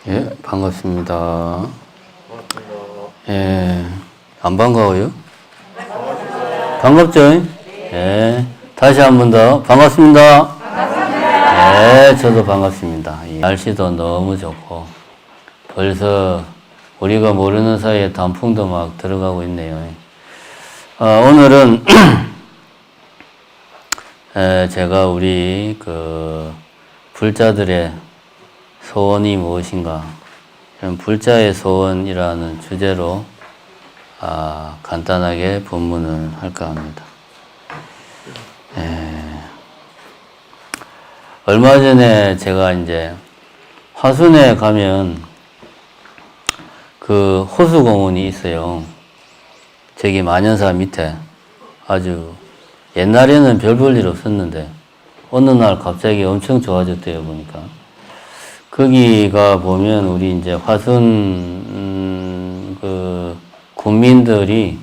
예, 반갑습니다. 예, 안 반가워요? 반갑죠? 예, 다시 한 번 더 반갑습니다. 예, 저도 반갑습니다. 이 날씨도 너무 좋고 벌써 우리가 모르는 사이에 단풍도 막 들어가고 있네요. 오늘은 제가 우리 불자들의 소원이 무엇인가, 불자의 소원이라는 주제로 간단하게 본문을 할까 합니다. 얼마 전에 제가 이제 화순에 가면 그 호수공원이 있어요. 저기 만연사 밑에. 아주 옛날에는 별 볼 일 없었는데 어느 날 갑자기 엄청 좋아졌대요, 보니까. 거기가 보면 우리 이제 화순 군민들이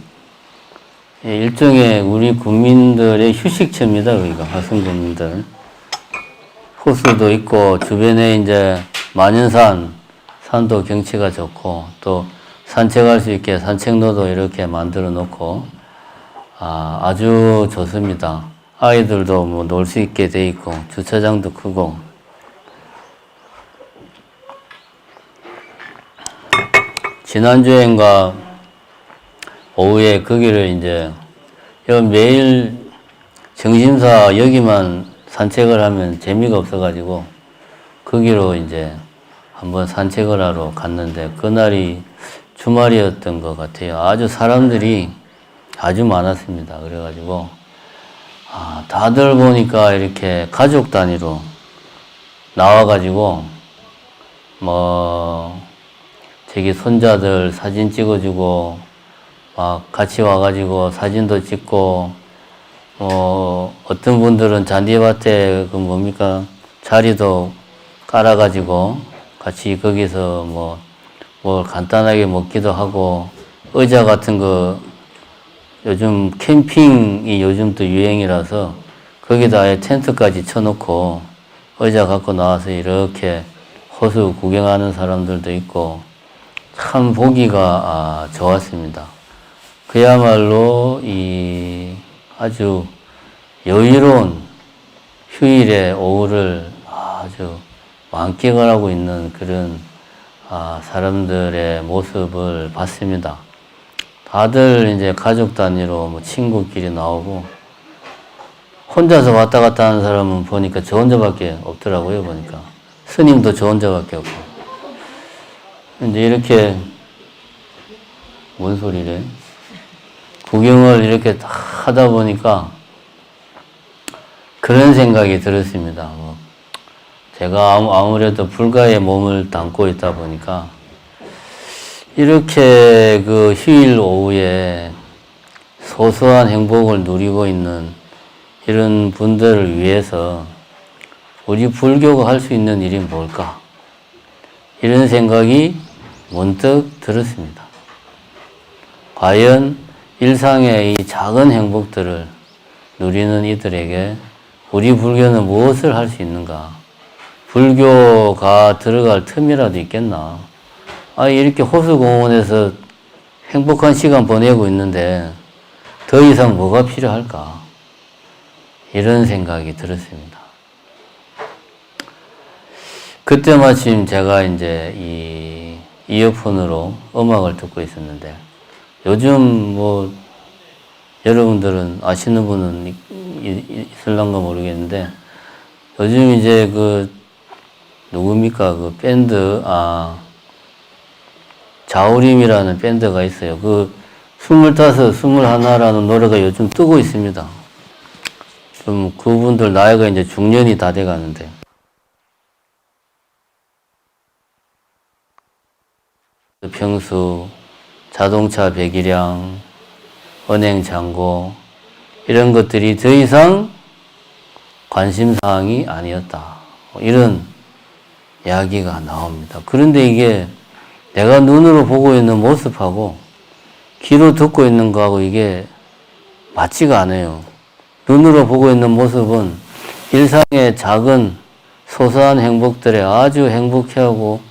일종의 우리 군민들의 휴식처입니다. 여기가 화순 군민들. 호수도 있고 주변에 이제 만연산 산도 경치가 좋고 또 산책할 수 있게 산책로도 이렇게 만들어 놓고 아주 좋습니다. 아이들도 뭐 놀 수 있게 돼 있고 주차장도 크고. 지난주엔가 오후에 거기를 이제 매일 정심사 여기만 산책을 하면 재미가 없어가지고 거기로 이제 한번 산책을 하러 갔는데 그날이 주말이었던 것 같아요. 아주 사람들이 아주 많았습니다. 그래가지고 다들 보니까 이렇게 가족 단위로 나와가지고 저기 손자들 사진 찍어주고 막 같이 와가지고 사진도 찍고 어떤 분들은 잔디밭에 자리도 깔아가지고 같이 거기서 뭘 간단하게 먹기도 하고 의자 같은 거 요즘 캠핑이 요즘 또 유행이라서 거기다 아예 텐트까지 쳐놓고 의자 갖고 나와서 이렇게 호수 구경하는 사람들도 있고 참 보기가 좋았습니다. 그야말로 이 아주 여유로운 휴일의 오후를 아주 만끽을 하고 있는 그런 사람들의 모습을 봤습니다. 다들 이제 가족 단위로 친구끼리 나오고 혼자서 왔다 갔다 하는 사람은 보니까 저 혼자밖에 없더라고요. 보니까 스님도 저 혼자밖에 없고. 이제 이렇게 뭔 소리래? 구경을 이렇게 다 하다 보니까 그런 생각이 들었습니다. 제가 아무래도 불가에 몸을 담고 있다 보니까 이렇게 그 휴일 오후에 소소한 행복을 누리고 있는 이런 분들을 위해서 우리 불교가 할 수 있는 일이 뭘까? 이런 생각이 문득 들었습니다. 과연 일상의 이 작은 행복들을 누리는 이들에게 우리 불교는 무엇을 할 수 있는가? 불교가 들어갈 틈이라도 있겠나? 이렇게 호수공원에서 행복한 시간 보내고 있는데 더 이상 뭐가 필요할까? 이런 생각이 들었습니다. 그때 마침 제가 이제 이 이어폰으로 음악을 듣고 있었는데 요즘 여러분들은 아시는 분은 있을런가 모르겠는데 요즘 이제 누굽니까? 그 밴드, 자우림이라는 밴드가 있어요. 25, 21라는 노래가 요즘 뜨고 있습니다. 좀 그분들 나이가 이제 중년이 다 돼 가는데. 평수, 자동차 배기량, 은행 잔고, 이런 것들이 더 이상 관심사항이 아니었다. 이런 이야기가 나옵니다. 그런데 이게 내가 눈으로 보고 있는 모습하고 귀로 듣고 있는 거하고 이게 맞지가 않아요. 눈으로 보고 있는 모습은 일상의 작은 소소한 행복들에 아주 행복해하고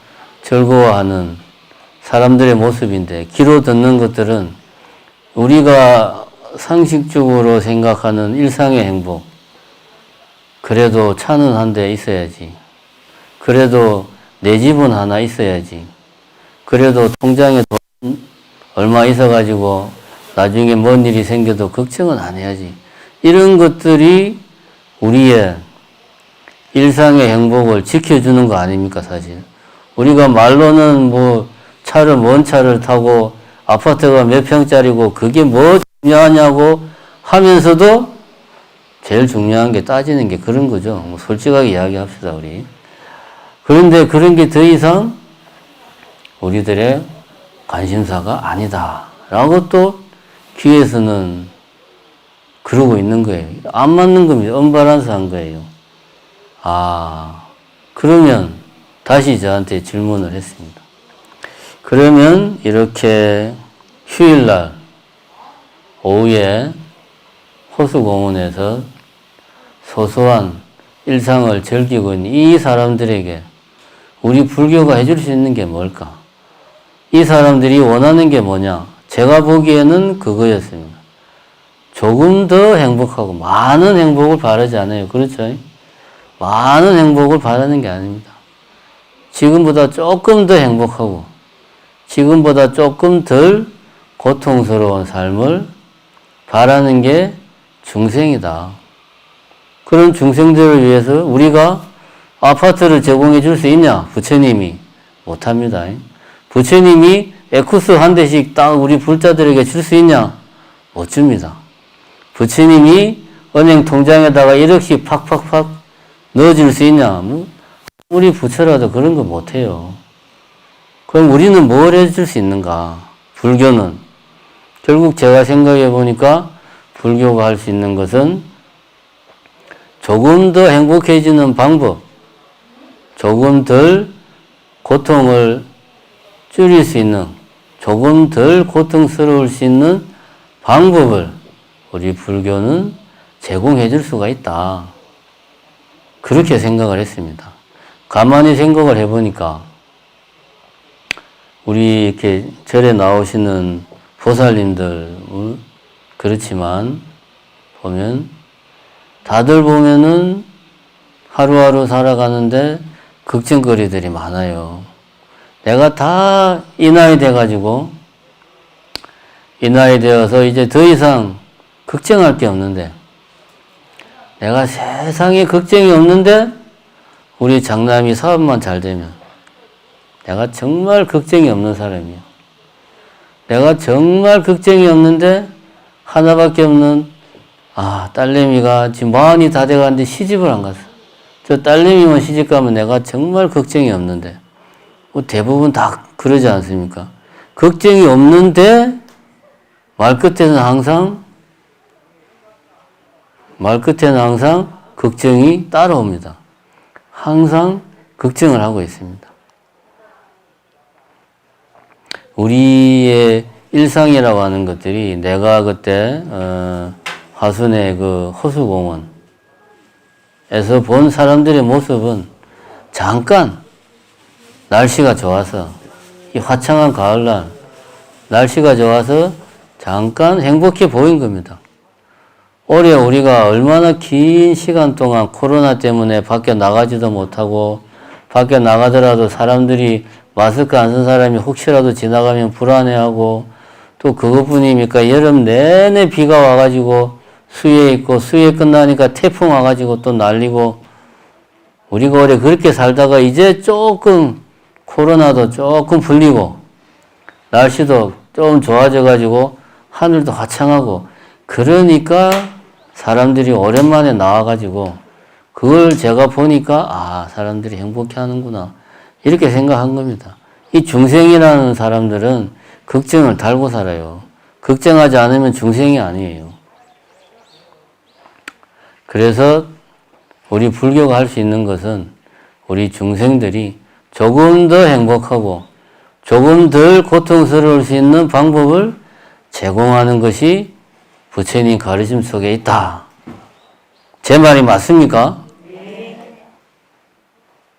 즐거워하는 사람들의 모습인데, 귀로 듣는 것들은 우리가 상식적으로 생각하는 일상의 행복, 그래도 차는 한 대 있어야지, 그래도 내 집은 하나 있어야지, 그래도 통장에 돈 얼마 있어가지고 나중에 뭔 일이 생겨도 걱정은 안 해야지, 이런 것들이 우리의 일상의 행복을 지켜주는 거 아닙니까, 사실. 우리가 말로는 뭐 차를, 먼 차를 타고 아파트가 몇 평짜리고 그게 뭐 중요하냐고 하면서도 제일 중요한 게, 따지는 게 그런 거죠. 뭐 솔직하게 이야기합시다, 우리. 그런데 그런 게 더 이상 우리들의 관심사가 아니다 라고 또 귀에서는 그러고 있는 거예요. 안 맞는 겁니다. 언밸런스한 거예요. 그러면 다시 저한테 질문을 했습니다. 그러면 이렇게 휴일날 오후에 호수공원에서 소소한 일상을 즐기고 있는 이 사람들에게 우리 불교가 해줄 수 있는 게 뭘까? 이 사람들이 원하는 게 뭐냐? 제가 보기에는 그거였습니다. 조금 더 행복하고 많은 행복을 바라지 않아요. 그렇죠? 많은 행복을 바라는 게 아닙니다. 지금보다 조금 더 행복하고 지금보다 조금 덜 고통스러운 삶을 바라는 게 중생이다. 그런 중생들을 위해서 우리가 아파트를 제공해 줄 수 있냐? 부처님이 못합니다. 부처님이 에쿠스 한 대씩 딱 우리 불자들에게 줄 수 있냐? 못 줍니다. 부처님이 은행 통장에다가 1억씩 팍팍팍 넣어줄 수 있냐? 뭐 우리 부처라도 그런 거 못해요. 그럼 우리는 뭘 해줄 수 있는가? 불교는 결국 제가 생각해 보니까 불교가 할 수 있는 것은 조금 더 행복해지는 방법, 조금 덜 고통을 줄일 수 있는, 조금 덜 고통스러울 수 있는 방법을 우리 불교는 제공해 줄 수가 있다. 그렇게 생각을 했습니다. 가만히 생각을 해보니까 우리 이렇게 절에 나오시는 보살님들 그렇지만 보면 다들 보면은 하루하루 살아가는데 걱정거리들이 많아요. 내가 다 이 나이 돼가지고 이 나이 되어서 이제 더 이상 걱정할 게 없는데, 내가 세상에 걱정이 없는데 우리 장남이 사업만 잘 되면 내가 정말 걱정이 없는 사람이에요. 내가 정말 걱정이 없는데 하나밖에 없는 딸내미가 지금 40이 다 돼가는데 시집을 안 갔어. 저 딸내미만 시집 가면 내가 정말 걱정이 없는데, 뭐 대부분 다 그러지 않습니까? 걱정이 없는데 말끝에는 항상 걱정이 따라옵니다. 항상 걱정을 하고 있습니다. 우리의 일상이라고 하는 것들이, 내가 그때 화순의 그 호수공원에서 본 사람들의 모습은 잠깐 날씨가 좋아서, 이 화창한 가을날 날씨가 좋아서 잠깐 행복해 보인 겁니다. 올해 우리가 얼마나 긴 시간 동안 코로나 때문에 밖에 나가지도 못하고, 밖에 나가더라도 사람들이 마스크 안 쓴 사람이 혹시라도 지나가면 불안해하고, 또 그것뿐입니까? 여름 내내 비가 와가지고 수해 있고, 수해 끝나니까 태풍 와가지고 또 날리고, 우리가 올해 그렇게 살다가 이제 조금 코로나도 조금 풀리고 날씨도 좀 좋아져가지고 하늘도 화창하고, 그러니까 사람들이 오랜만에 나와가지고 그걸 제가 보니까 사람들이 행복해 하는구나, 이렇게 생각한 겁니다. 이 중생이라는 사람들은 걱정을 달고 살아요. 걱정하지 않으면 중생이 아니에요. 그래서 우리 불교가 할 수 있는 것은 우리 중생들이 조금 더 행복하고 조금 덜 고통스러울 수 있는 방법을 제공하는 것이 부처님 가르침 속에 있다. 제 말이 맞습니까?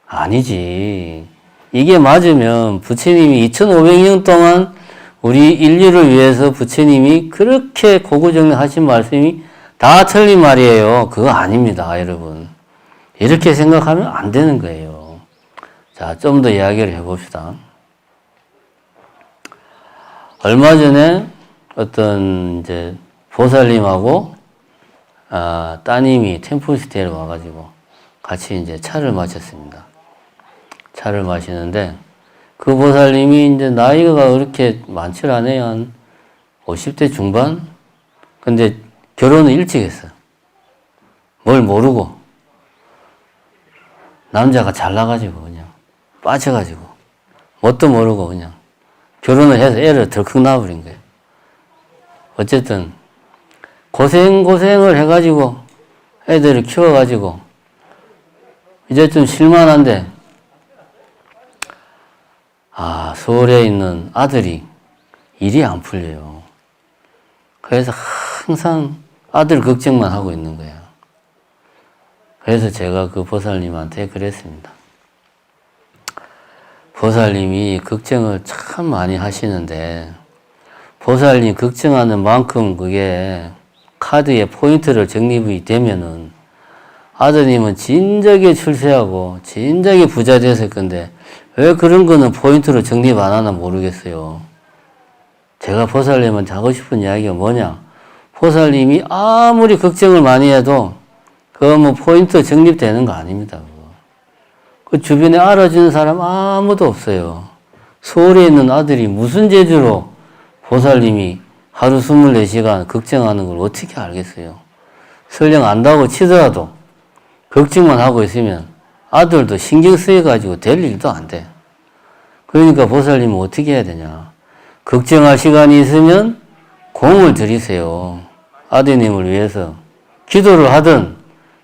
아니지. 이게 맞으면 부처님이 2500년 동안 우리 인류를 위해서 부처님이 그렇게 고구정령하신 말씀이 다 틀린 말이에요. 그거 아닙니다, 여러분. 이렇게 생각하면 안 되는 거예요. 자, 좀 더 이야기를 해봅시다. 얼마 전에 어떤 이제 보살님하고 따님이 템플스테이에 와가지고 같이 이제 차를 마셨습니다. 차를 마시는데 그 보살님이 이제 나이가 그렇게 많지 않아요. 한 50대 중반? 근데 결혼을 일찍 했어요. 뭘 모르고. 남자가 잘나가지고 그냥 빠져가지고 뭣도 모르고 그냥 결혼을 해서 애를 덜컥 낳아버린 거예요. 어쨌든 고생을 해가지고 애들을 키워가지고 이제 좀 실만한데 서울에 있는 아들이 일이 안 풀려요. 그래서 항상 아들 걱정만 하고 있는 거예요. 그래서 제가 그 보살님한테 그랬습니다. 보살님이 걱정을 참 많이 하시는데 보살님 걱정하는 만큼 그게 카드에 포인트를 적립이 되면은 아드님은 진작에 출세하고 진작에 부자 됐을 건데 왜 그런 거는 포인트로 적립 안 하나 모르겠어요. 제가 보살님한테 하고 싶은 이야기가 뭐냐. 보살님이 아무리 걱정을 많이 해도 그거 뭐 포인트 적립되는 거 아닙니다. 그 주변에 알아주는 사람 아무도 없어요. 서울에 있는 아들이 무슨 재주로 보살님이 하루 24시간 걱정하는 걸 어떻게 알겠어요. 설령 안다고 치더라도 걱정만 하고 있으면 아들도 신경 쓰여가지고 될 일도 안 돼. 그러니까 보살님은 어떻게 해야 되냐. 걱정할 시간이 있으면 공을 들이세요. 아드님을 위해서. 기도를 하든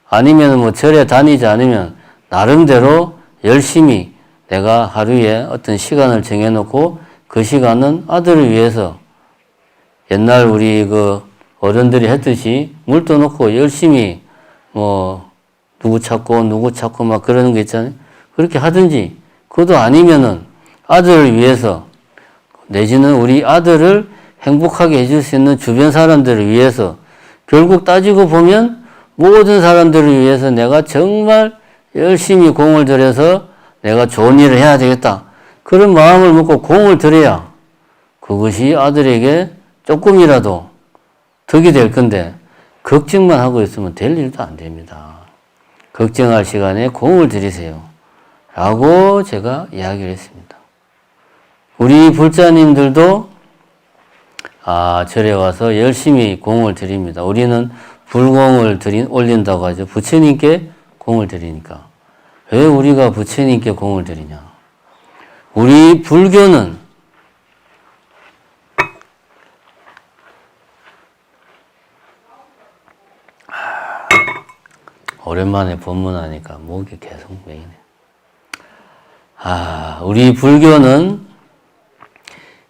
아니면 뭐 절에 다니지 않으면 나름대로 열심히 내가 하루에 어떤 시간을 정해놓고 그 시간은 아들을 위해서 옛날 우리 그 어른들이 했듯이 물도 넣고 열심히 뭐 누구 찾고 막 그러는 거 있잖아요. 그렇게 하든지 그것도 아니면은 아들을 위해서 내지는 우리 아들을 행복하게 해줄 수 있는 주변 사람들을 위해서 결국 따지고 보면 모든 사람들을 위해서 내가 정말 열심히 공을 들여서 내가 좋은 일을 해야 되겠다. 그런 마음을 먹고 공을 들여야 그것이 아들에게 조금이라도 덕이 될 건데 걱정만 하고 있으면 될 일도 안 됩니다. 걱정할 시간에 공을 들이세요. 라고 제가 이야기를 했습니다. 우리 불자님들도 절에 와서 열심히 공을 드립니다. 우리는 불공을 올린다고 하죠. 부처님께 공을 드리니까. 왜 우리가 부처님께 공을 드리냐? 우리 불교는 오랜만에 법문하니까 목이 계속 메이네. 우리 불교는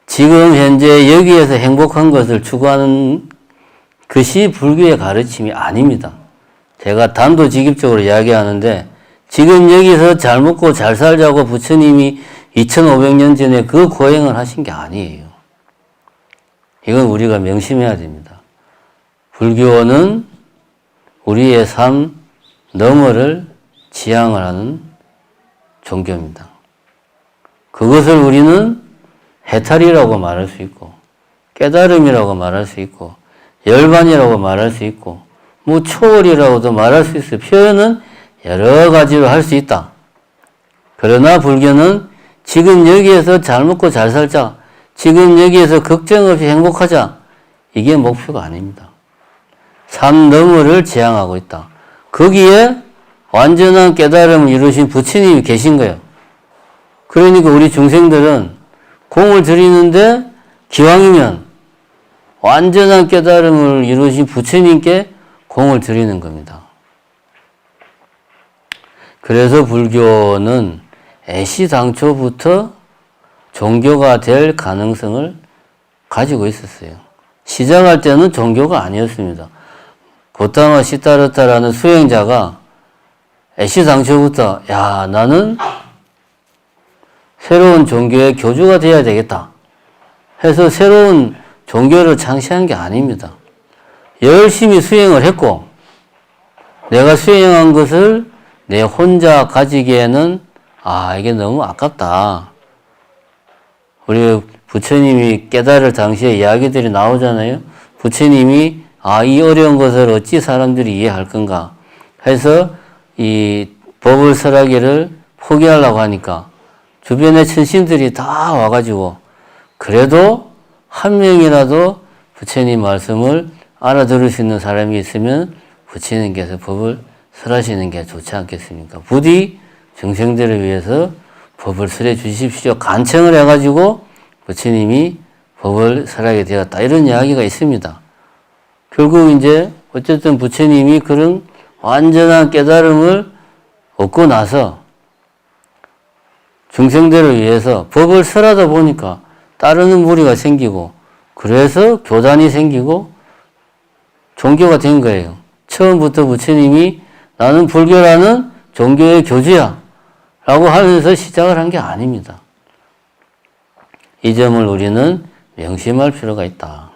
지금 현재 여기에서 행복한 것을 추구하는 것이 불교의 가르침이 아닙니다. 제가 단도직입적으로 이야기하는데 지금 여기서 잘 먹고 잘 살자고 부처님이 2500년 전에 그 고행을 하신 게 아니에요. 이건 우리가 명심해야 됩니다. 불교는 우리의 삶 너머를 지향을 하는 종교입니다. 그것을 우리는 해탈이라고 말할 수 있고 깨달음이라고 말할 수 있고 열반이라고 말할 수 있고 뭐 초월이라고도 말할 수 있어요. 표현은 여러 가지로 할 수 있다. 그러나 불교는 지금 여기에서 잘 먹고 잘 살자. 지금 여기에서 걱정 없이 행복하자. 이게 목표가 아닙니다. 삶 너머를 지향하고 있다. 거기에 완전한 깨달음을 이루신 부처님이 계신 거예요. 그러니까 우리 중생들은 공을 들이는데 기왕이면 완전한 깨달음을 이루신 부처님께 공을 들이는 겁니다. 그래서 불교는 애시당초부터 종교가 될 가능성을 가지고 있었어요. 시작할 때는 종교가 아니었습니다. 고타마 시타르타라는 수행자가 애시당초부터 나는 새로운 종교의 교주가 되어야 되겠다 해서 새로운 종교를 창시한 게 아닙니다. 열심히 수행을 했고 내가 수행한 것을 내 혼자 가지기에는 이게 너무 아깝다. 우리 부처님이 깨달을 당시에 이야기들이 나오잖아요. 부처님이 이 어려운 것을 어찌 사람들이 이해할 건가 해서 이 법을 설하기를 포기하려고 하니까 주변의 천신들이 다 와가지고 그래도 한 명이라도 부처님 말씀을 알아들을 수 있는 사람이 있으면 부처님께서 법을 설하시는 게 좋지 않겠습니까? 부디 중생들을 위해서 법을 설해 주십시오. 간청을 해가지고 부처님이 법을 설하게 되었다. 이런 이야기가 있습니다. 결국 이제 어쨌든 부처님이 그런 완전한 깨달음을 얻고 나서 중생들을 위해서 법을 설하다 보니까 따르는 무리가 생기고 그래서 교단이 생기고 종교가 된 거예요. 처음부터 부처님이 나는 불교라는 종교의 교주야 라고 하면서 시작을 한 게 아닙니다. 이 점을 우리는 명심할 필요가 있다.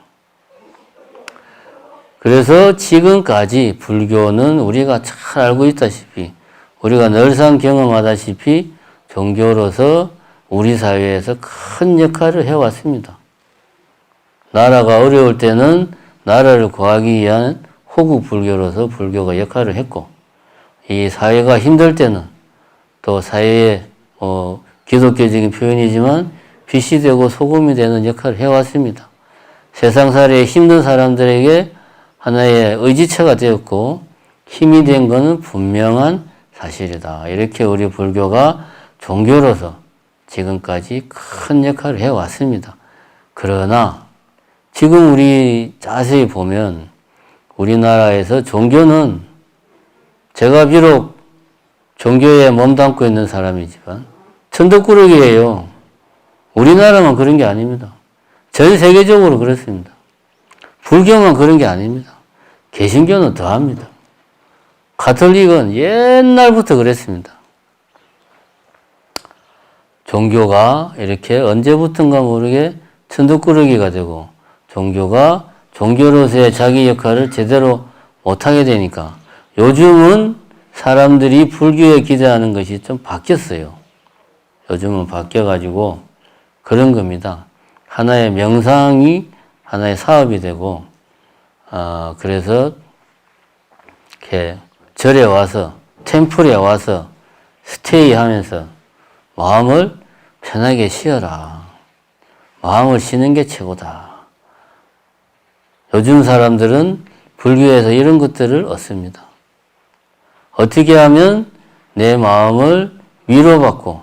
그래서 지금까지 불교는 우리가 잘 알고 있다시피 우리가 늘상 경험하다시피 종교로서 우리 사회에서 큰 역할을 해왔습니다. 나라가 어려울 때는 나라를 구하기 위한 호국 불교로서 불교가 역할을 했고 이 사회가 힘들 때는 또 사회의 기독교적인 표현이지만 빛이 되고 소금이 되는 역할을 해왔습니다. 세상살이에 힘든 사람들에게 하나의 의지처가 되었고 힘이 된 것은 분명한 사실이다. 이렇게 우리 불교가 종교로서 지금까지 큰 역할을 해왔습니다. 그러나 지금 우리 자세히 보면 우리나라에서 종교는 제가 비록 종교에 몸담고 있는 사람이지만 천덕꾸러기예요. 우리나라만 그런 게 아닙니다. 전 세계적으로 그렇습니다. 불교만 그런 게 아닙니다. 개신교는 더합니다. 가톨릭은 옛날부터 그랬습니다. 종교가 이렇게 언제부턴가 모르게 천덕꾸러기가 되고 종교가 종교로서의 자기 역할을 제대로 못하게 되니까 요즘은 사람들이 불교에 기대하는 것이 좀 바뀌었어요. 요즘은 바뀌어가지고 그런 겁니다. 하나의 명상이 하나의 사업이 되고 그래서 이렇게 절에 와서 템플에 와서 스테이하면서 마음을 편하게 쉬어라. 마음을 쉬는 게 최고다. 요즘 사람들은 불교에서 이런 것들을 얻습니다. 어떻게 하면 내 마음을 위로받고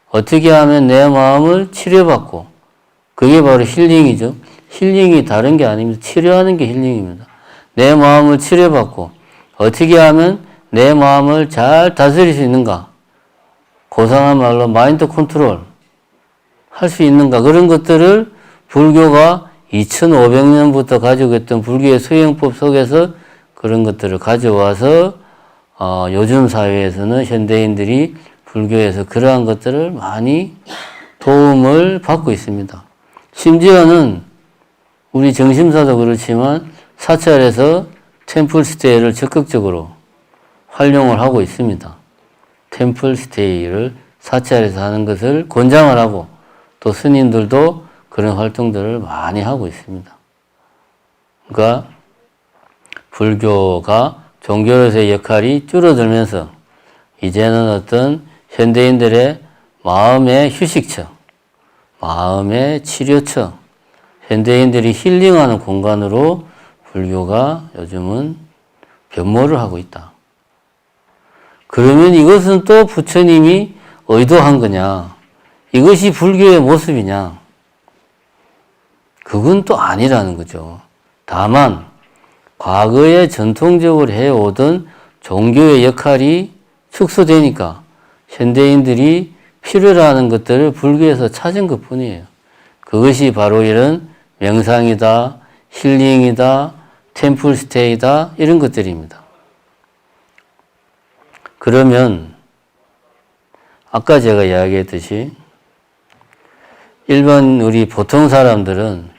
어떻게 하면 내 마음을 치료받고 그게 바로 힐링이죠. 힐링이 다른 게 아닙니다. 치료하는 게 힐링입니다. 내 마음을 치료받고 어떻게 하면 내 마음을 잘 다스릴 수 있는가? 고상한 말로 마인드 컨트롤 할 수 있는가? 그런 것들을 불교가 2500년부터 가지고 있던 불교의 수행법 속에서 그런 것들을 가져와서 요즘 사회에서는 현대인들이 불교에서 그러한 것들을 많이 도움을 받고 있습니다. 심지어는 우리 정심사도 그렇지만 사찰에서 템플스테이를 적극적으로 활용을 하고 있습니다. 템플스테이를 사찰에서 하는 것을 권장을 하고 또 스님들도 그런 활동들을 많이 하고 있습니다. 그러니까 불교가 종교로서의 역할이 줄어들면서 이제는 어떤 현대인들의 마음의 휴식처, 마음의 치료처, 현대인들이 힐링하는 공간으로 불교가 요즘은 변모를 하고 있다. 그러면 이것은 또 부처님이 의도한 거냐? 이것이 불교의 모습이냐? 그건 또 아니라는 거죠. 다만 과거에 전통적으로 해오던 종교의 역할이 축소되니까 현대인들이 필요로 하는 것들을 불교에서 찾은 것뿐이에요. 그것이 바로 이런 명상이다, 힐링이다, 템플스테이다 이런 것들입니다. 그러면 아까 제가 이야기했듯이 일반 우리 보통 사람들은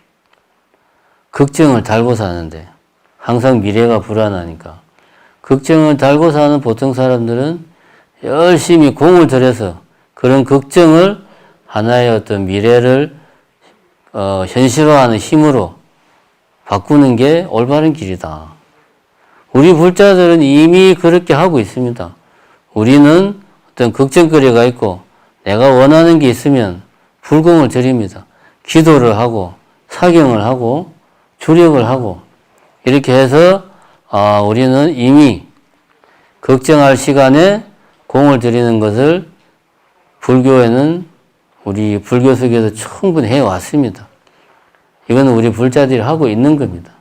걱정을 달고 사는데 항상 미래가 불안하니까 걱정을 달고 사는 보통 사람들은 열심히 공을 들여서 그런 걱정을 하나의 어떤 미래를 현실화하는 힘으로 바꾸는 게 올바른 길이다. 우리 불자들은 이미 그렇게 하고 있습니다. 우리는 어떤 걱정거리가 있고 내가 원하는 게 있으면 불공을 드립니다. 기도를 하고 사경을 하고 주력을 하고 이렇게 해서 우리는 이미 걱정할 시간에 공을 들이는 것을 불교에는 우리 불교 속에서 충분히 해왔습니다. 이건 우리 불자들이 하고 있는 겁니다.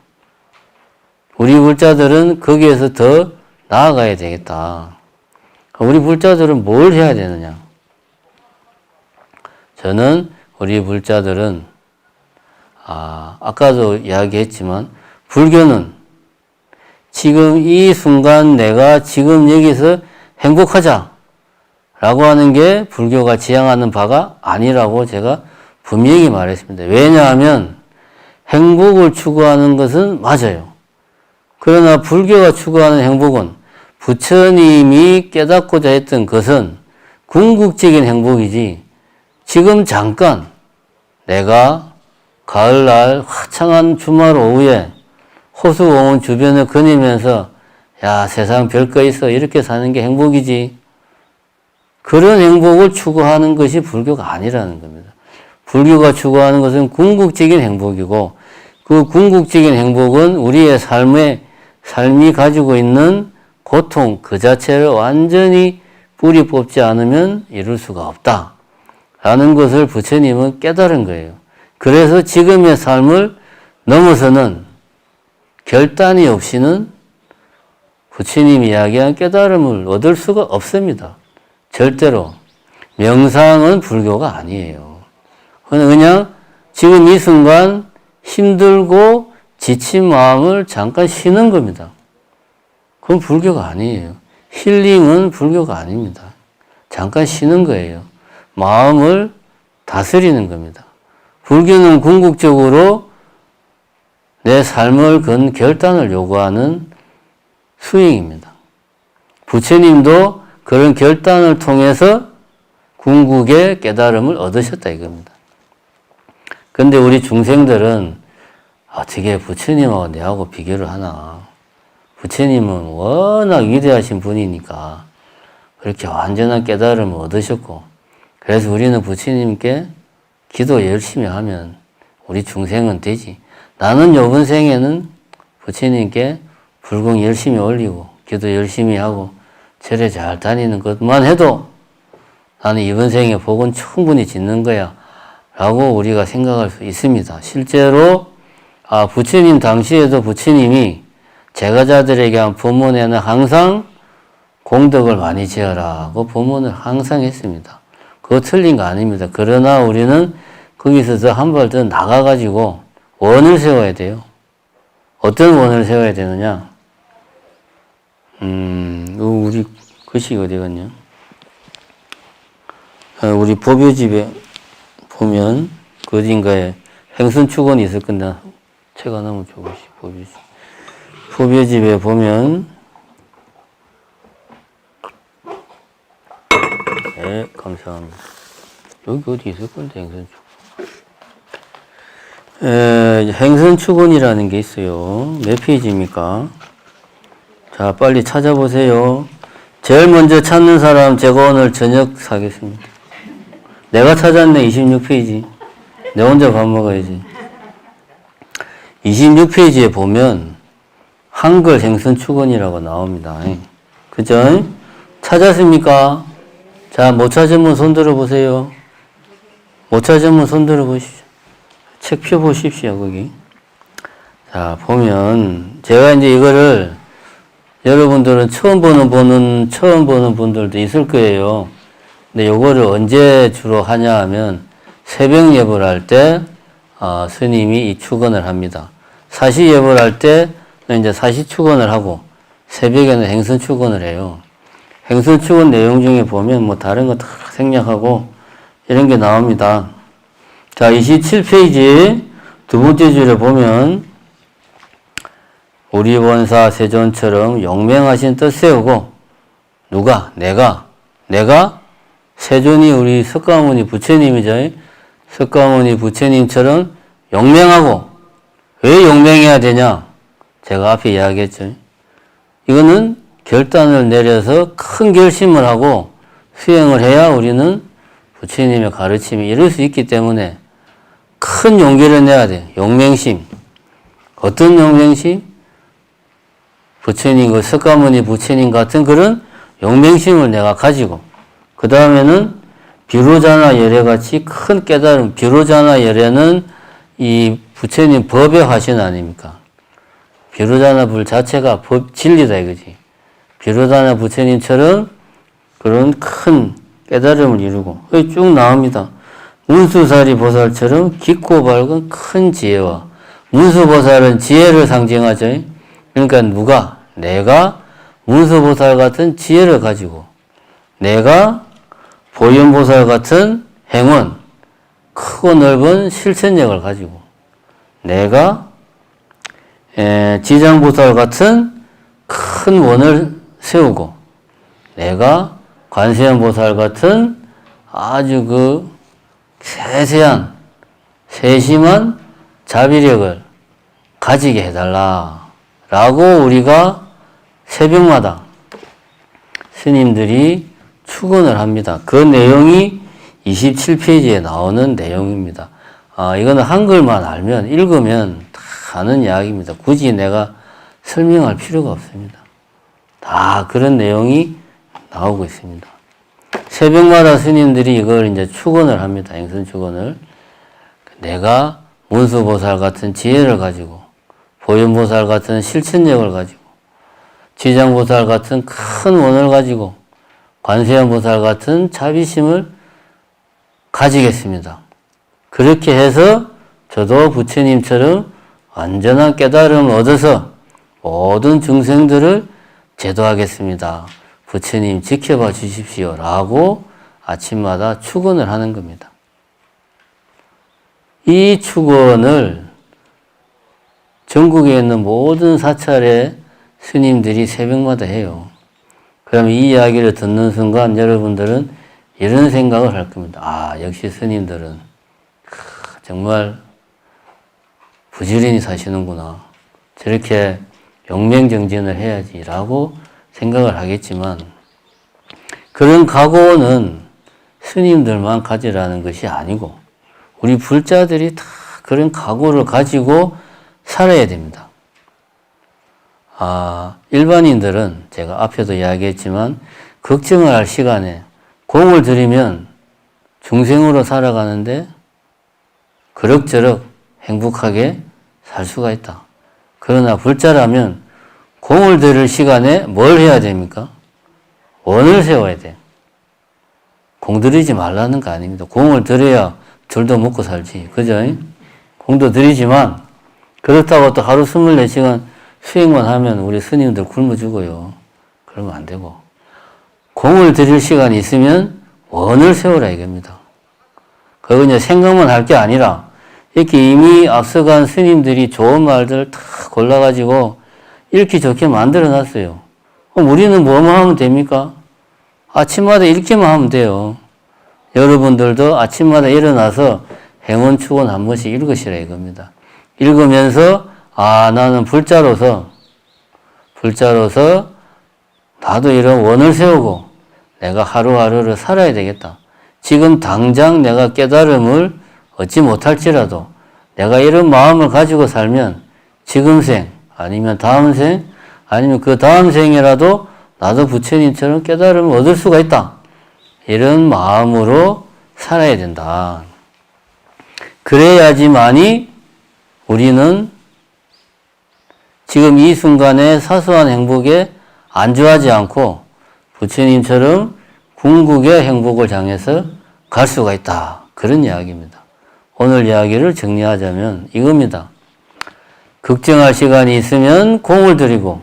우리 불자들은 거기에서 더 나아가야 되겠다. 우리 불자들은 뭘 해야 되느냐? 저는 우리 불자들은 아까도 이야기했지만 불교는 지금 이 순간 내가 지금 여기서 행복하자 라고 하는 게 불교가 지향하는 바가 아니라고 제가 분명히 말했습니다. 왜냐하면 행복을 추구하는 것은 맞아요. 그러나 불교가 추구하는 행복은 부처님이 깨닫고자 했던 것은 궁극적인 행복이지 지금 잠깐 내가 가을날 화창한 주말 오후에 호수공원 주변을 거니면서 야 세상 별거 있어 이렇게 사는 게 행복이지 그런 행복을 추구하는 것이 불교가 아니라는 겁니다. 불교가 추구하는 것은 궁극적인 행복이고 그 궁극적인 행복은 우리의 삶이 가지고 있는 고통 그 자체를 완전히 뿌리 뽑지 않으면 이룰 수가 없다라는 것을 부처님은 깨달은 거예요. 그래서 지금의 삶을 넘어서는 결단이 없이는 부처님이 이야기한 깨달음을 얻을 수가 없습니다. 절대로. 명상은 불교가 아니에요. 그냥 지금 이 순간 힘들고 지친 마음을 잠깐 쉬는 겁니다. 그건 불교가 아니에요. 힐링은 불교가 아닙니다. 잠깐 쉬는 거예요. 마음을 다스리는 겁니다. 불교는 궁극적으로 내 삶을 건 결단을 요구하는 수행입니다. 부처님도 그런 결단을 통해서 궁극의 깨달음을 얻으셨다 이겁니다. 그런데 우리 중생들은 어떻게 부처님하고 내하고 비교를 하나. 부처님은 워낙 위대하신 분이니까 그렇게 완전한 깨달음을 얻으셨고 그래서 우리는 부처님께 기도 열심히 하면 우리 중생은 되지. 나는 이번 생에는 부처님께 불공 열심히 올리고 기도 열심히 하고 절에 잘 다니는 것만 해도 나는 이번 생에 복은 충분히 짓는 거야 라고 우리가 생각할 수 있습니다. 실제로 부처님 당시에도 부처님이 제가자들에게 한 법문에는 항상 공덕을 많이 지어라고 법문을 항상 했습니다. 그거 틀린 거 아닙니다. 그러나 우리는 거기서 더 한 발 더 나가가지고 원을 세워야 돼요. 어떤 원을 세워야 되느냐? 우리 글씨 어디 갔냐? 우리 법요집에 보면 그 어딘가에 행선축원이 있을 건데 책 하나만 줘보시 법요집. 법요집에 보면 네 감사합니다. 여기 어디 있을 건데 행선축원. 행선축원이라는 게 있어요. 몇 페이지입니까? 자, 빨리 찾아보세요. 제일 먼저 찾는 사람 제가 오늘 저녁 사겠습니다. 내가 찾았네, 26페이지. 내 혼자 밥 먹어야지. 26페이지에 보면 한글 행선축원이라고 나옵니다. 그죠? 찾았습니까? 자, 못 찾으면 손 들어보세요. 못 찾으면 손 들어보십시오. 책 펴보십시오, 거기. 자, 보면, 제가 이제 이거를 여러분들은 처음 보는 분들도 있을 거예요. 근데 요거를 언제 주로 하냐 하면, 새벽 예불 할 때, 스님이 이 축원을 합니다. 사시 예불 할 때, 이제 사시 축원을 하고, 새벽에는 행선 축원을 해요. 행선 축원 내용 중에 보면 뭐 다른 거 다 생략하고, 이런 게 나옵니다. 자, 27페이지 두 번째 줄에 보면 우리 원사 세존처럼 영맹하신 뜻 세우고 누가? 내가 세존이 우리 석가모니 부처님이죠. 석가모니 부처님처럼 영맹하고 왜 영맹해야 되냐? 제가 앞에 이야기했죠. 이거는 결단을 내려서 큰 결심을 하고 수행을 해야 우리는 부처님의 가르침이 이룰 수 있기 때문에 큰 용기를 내야 돼. 용맹심. 어떤 용맹심? 부처님, 석가모니 부처님 같은 그런 용맹심을 내가 가지고 그 다음에는 비로자나 열애같이 큰 깨달음, 비로자나 열애는 이 부처님 법의 화신 아닙니까? 비로자나 불 자체가 법, 진리다 이거지. 비로자나 부처님처럼 그런 큰 깨달음을 이루고 쭉 나옵니다. 문수사리 보살처럼 깊고 밝은 큰 지혜와 문수보살은 지혜를 상징하죠. 그러니까 누가? 내가 문수보살 같은 지혜를 가지고 내가 보현보살 같은 행원, 크고 넓은 실천력을 가지고 내가 지장보살 같은 큰 원을 세우고 내가 관세음보살 같은 아주 그 세세한 세심한 자비력을 가지게 해달라 라고 우리가 새벽마다 스님들이 축원을 합니다. 그 내용이 27페이지에 나오는 내용입니다. 이거는 한글만 알면 읽으면 다 아는 이야기입니다. 굳이 내가 설명할 필요가 없습니다. 다 그런 내용이 나오고 있습니다. 새벽마다 스님들이 이걸 이제 축원을 합니다. 행선 축원을. 내가 문수보살 같은 지혜를 가지고 보현보살 같은 실천력을 가지고 지장보살 같은 큰 원을 가지고 관세음보살 같은 자비심을 가지겠습니다. 그렇게 해서 저도 부처님처럼 완전한 깨달음을 얻어서 모든 중생들을 제도하겠습니다. 부처님 지켜봐 주십시오 라고 아침마다 축원을 하는 겁니다. 이 축원을 전국에 있는 모든 사찰의 스님들이 새벽마다 해요. 그럼 이 이야기를 듣는 순간 여러분들은 이런 생각을 할 겁니다. 역시 스님들은 정말 부지런히 사시는구나. 저렇게 용맹정진을 해야지 라고 생각을 하겠지만 그런 각오는 스님들만 가지라는 것이 아니고 우리 불자들이 다 그런 각오를 가지고 살아야 됩니다. 일반인들은 제가 앞에도 이야기했지만 걱정을 할 시간에 공을 들이면 중생으로 살아가는데 그럭저럭 행복하게 살 수가 있다. 그러나 불자라면 공을 들일 시간에 뭘 해야 됩니까? 원을 세워야 돼. 공 들이지 말라는 거 아닙니다. 공을 들여야 절도 먹고 살지. 그죠? 공도 들이지만 그렇다고 또 하루 24시간 수행만 하면 우리 스님들 굶어 죽어요. 그러면 안 되고. 공을 들일 시간이 있으면 원을 세우라 이겁니다. 그거 이제 생각만 할 게 아니라 이렇게 이미 앞서간 스님들이 좋은 말들을 다 골라가지고 읽기 좋게 만들어 놨어요. 그럼 우리는 뭐만 하면 됩니까? 아침마다 읽기만 하면 돼요. 여러분들도 아침마다 일어나서 행원축원 한 번씩 읽으시라 이겁니다. 읽으면서 나는 불자로서 나도 이런 원을 세우고 내가 하루하루를 살아야 되겠다. 지금 당장 내가 깨달음을 얻지 못할지라도 내가 이런 마음을 가지고 살면 지금 생 아니면 다음 생 아니면 그 다음 생이라도 나도 부처님처럼 깨달음을 얻을 수가 있다. 이런 마음으로 살아야 된다. 그래야지만이 우리는 지금 이 순간의 사소한 행복에 안주하지 않고 부처님처럼 궁극의 행복을 향해서 갈 수가 있다. 그런 이야기입니다. 오늘 이야기를 정리하자면 이겁니다. 걱정할 시간이 있으면 공을 들이고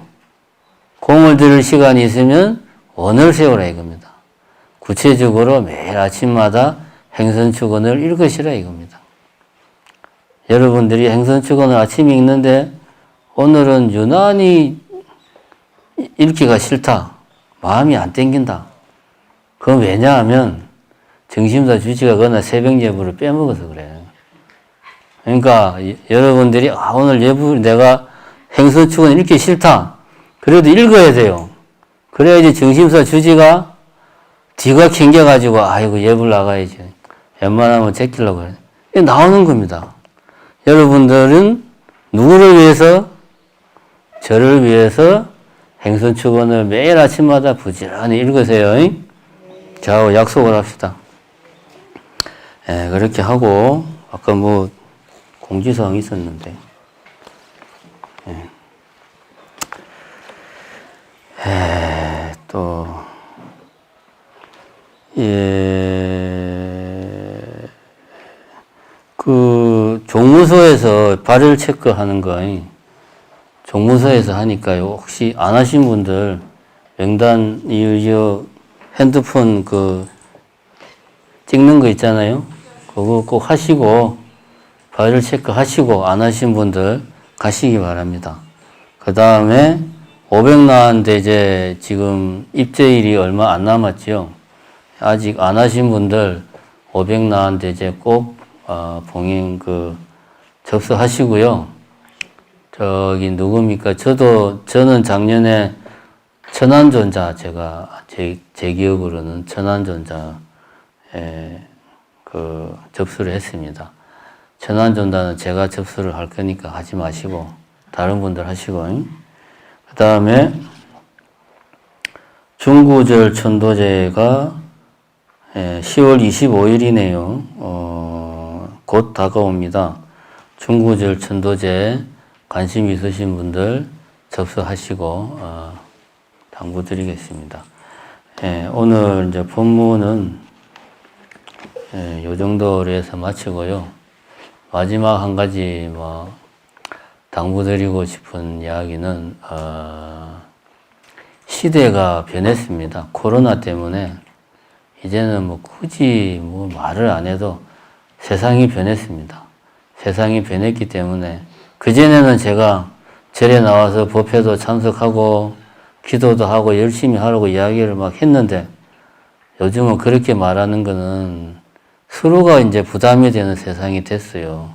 공을 들일 시간이 있으면 원을 세우라 이겁니다. 구체적으로 매일 아침마다 행선축원을 읽으시라 이겁니다. 여러분들이 행선축원을 아침에 읽는데 오늘은 유난히 읽기가 싫다. 마음이 안 땡긴다. 그건 왜냐하면 정심사 주지가 그날 새벽 예불을 빼먹어서 그래. 그러니까 여러분들이 오늘 예불 내가 행선축원 읽기 싫다. 그래도 읽어야 돼요. 그래야지 정심사 주지가 뒤가 캥겨가지고 아이고 예불 나가야지. 웬만하면 제끼려고 해. 나오는 겁니다. 여러분들은 누구를 위해서? 저를 위해서 행선축원을 매일 아침마다 부지런히 읽으세요. 자, 약속을 합시다. 예, 그렇게 하고 아까 뭐 공지사항이 있었는데 또 그 종무소에서 발열 체크하는 거 종무소에서 하니까요. 혹시 안 하신 분들 명단 이거 핸드폰 그 찍는 거 있잖아요. 그거 꼭 하시고 발열 체크 하시고 안 하신 분들 가시기 바랍니다. 그 다음에 500 나왔는데 이제 지금 입제일이 얼마 안 남았죠. 아직 안 하신 분들 500 나왔는데 이제 꼭 봉인 그 접수하시고요. 저기 누굽니까? 저는 작년에 천안전자 제가 제 기억으로는 천안전자에 그 접수를 했습니다. 천안전자는 제가 접수를 할 거니까 하지 마시고 다른 분들 하시고 그 다음에 중구절 천도제가 10월 25일이네요. 곧 다가옵니다. 중구절 천도제 관심 있으신 분들 접수하시고 당부드리겠습니다. 오늘 이제 본문은 요 정도로 해서 마치고요. 마지막 한 가지 뭐 당부드리고 싶은 이야기는 시대가 변했습니다. 코로나 때문에 이제는 뭐 굳이 뭐 말을 안 해도 세상이 변했습니다. 세상이 변했기 때문에 그전에는 제가 절에 나와서 법회도 참석하고 기도도 하고 열심히 하라고 이야기를 막 했는데 요즘은 그렇게 말하는 거는 서로가 이제 부담이 되는 세상이 됐어요.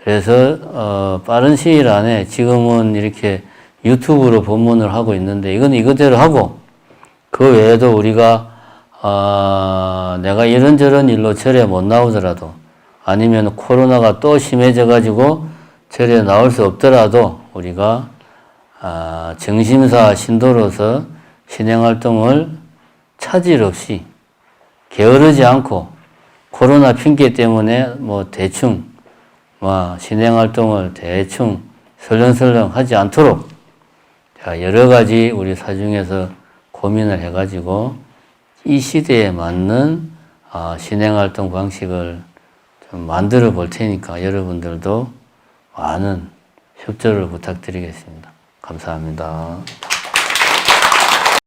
그래서 빠른 시일 안에 지금은 이렇게 유튜브로 본문을 하고 있는데 이건 이거대로 하고 그 외에도 우리가 내가 이런저런 일로 절에 못 나오더라도 아니면 코로나가 또 심해져 가지고 절에 나올 수 없더라도 우리가 정심사 신도로서 신행활동을 차질 없이 게으르지 않고 코로나 핑계 때문에 뭐 대충 신행활동을 대충 설렁설렁 하지 않도록 여러 가지 우리 사중에서 고민을 해가지고 이 시대에 맞는 신행활동 방식을 좀 만들어 볼 테니까 여러분들도 많은 협조를 부탁드리겠습니다. 감사합니다.